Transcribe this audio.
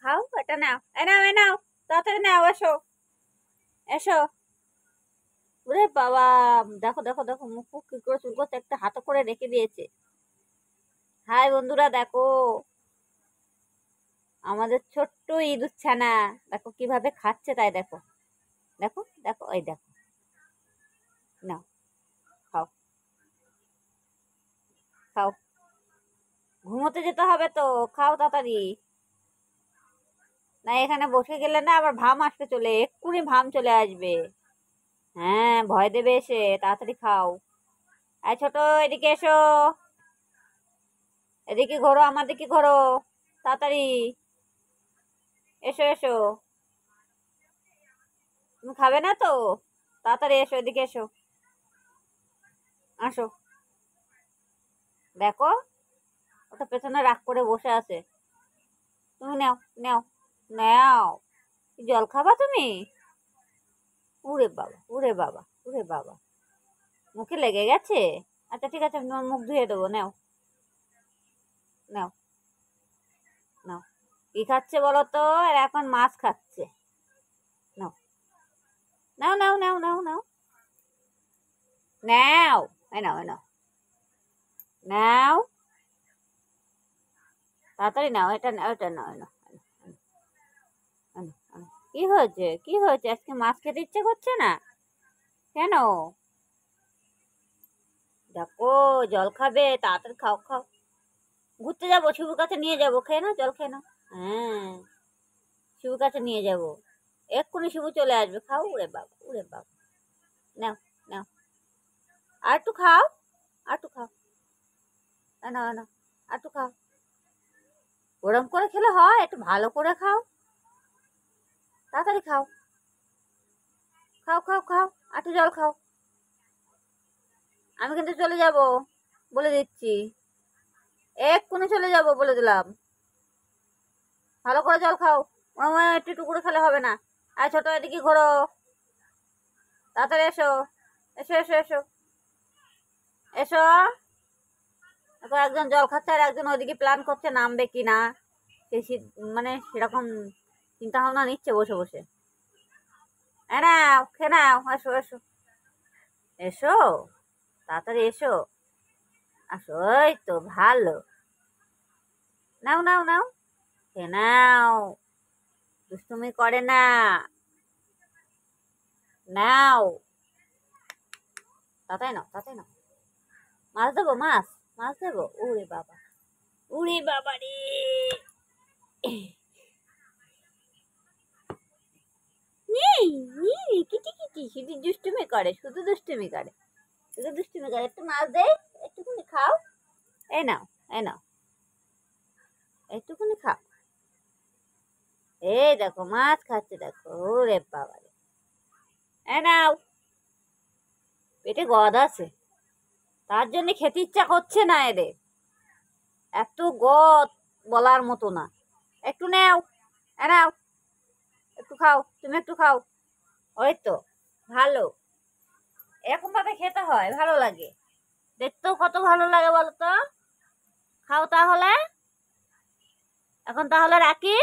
খাও, এটা নাও, এ নাও, এ নাও, তাড়াতাড়ি নাও, এসো এসো। ওরে বাবা, দেখো দেখো দেখো, মুখ ফুক কি করে চুলকোচ্ছে, একটা হাতে করে রেখে দিয়েছে। হাই বন্ধুরা, দেখো আমাদের ছোট্ট ইঁদুর ছানা, দেখো কিভাবে খাচ্ছে, তাই দেখো, দেখো দেখো, ওই দেখো, নাও, খাও খাও, ঘুমোতে যেতে হবে তো, খাও তাড়াতাড়ি। না এখানে বসে গেলে না আবার ভাম আসতে চলে, এক্ষুনি ভাম চলে আসবে। হ্যাঁ, ভয় দেবে এসে, তাড়াতাড়ি খাও। এই ছোট, এদিকে এসো, এদিকে ঘোরো, আমার দিকে ঘোরো, তাড়াতাড়ি এসো এসো। তুমি খাবে না তো? তাড়াতাড়ি এসো, এদিকে এসো, আসো। দেখো, ওটা পেছনে রাগ করে বসে আছে। তুমি নাও, নাও, নাও। জল খাবা তুমি? উড়ে বাবা, উড়ে বাবা, উড়ে বাবা, মুখে লেগে গেছে। আচ্ছা ঠিক আছে, আমি তোমার মুখ ধুয়ে দেবো, নাও নাও নাও। কি খাচ্ছে বলো তো? এরা এখন মাছ খাচ্ছে। নাও নাও নাও নাও নাও নাও নাও, এই নাও, এই নাও, নাও, তাড়াতাড়ি নাও, এটা নাও, এটা নাও, এই নাও, এই নাও, এই নাও। কি হয়েছে, কি হয়েছে, আজকে মাছ খেতে ইচ্ছে করছে না কেন? দেখো, জল খাবে, তাড়াতাড়ি খাও খাও। ঘুরতে যাবো, শিবুর কাছে নিয়ে যাবো, খেয়ে নাও, জল খেয়ে নাও। হ্যাঁ, শিবুর কাছে নিয়ে যাবো, এক্ষুনি শিবু চলে আসবে, খাও। উড়ে বাবা, উড়ে বাবা, নাও নাও, আর একটু খাও, আর একটু খাও, নাও নাও, আর একটু খাও। ওরম করে খেলে হয়? একটু ভালো করে খাও, তাড়াতাড়ি খাও, খাও খাও খাও, আর একটু জল খাও। আমি কিন্তু চলে যাব, বলে দিচ্ছি, এক্ষুনি চলে যাব বলে দিলাম। ভালো করে জল খাও, ওরম একটু একটু করে খেলে হবে না। আর ছোট, এদিকে ঘোরো, তাড়াতাড়ি এসো, এসো এসো এসো এসো। এখন একজন জল খাচ্ছে আর একজন ওইদিকে প্ল্যান করছে নামবে কি না, মানে সেরকম চিন্তা ভাবনা নিচ্ছে বসে বসে। নাও, খেয়ে নাও, এসো এসো এসো, তাড়াতাড়ি এসো, আসো, এই তো ভালো। নাও নাও নাও, খেয়ে নাও, দুষ্টুমি করে না, নাও, তাড়াতাড়ি নাও, তাড়াতাড়ি নাও। মাছ দেবো, মাছ, মাছ দেবো, উড়ে বাবা, উড়ে বাবা রে। নেই, নেই, কিটি কিটি, শুধু দুষ্টুমি করে, শুধু দুষ্টুমি করে, শুধু দুষ্টুমি করে। একটু মাছ দেয়, একটুখানি খাও, এই নাও, এই নাও, একটুখানি খাও। এই দেখো মাছ খাচ্ছে, দেখো, ওরে বাবা রে। এই নাও, পেটে গদ আছে, তার জন্য খেতে ইচ্ছা করছে না এদের, এত গদ বলার মতো না। একটু নাও, এ নাও, একটু খাও, তুমি একটু খাও। ওই তো, ভালো, এরকম ভাবে খেতে হয়, ভালো লাগে, দেখতেও কত ভালো লাগে বলো তো। খাও তাহলে, এখন তাহলে রাখি।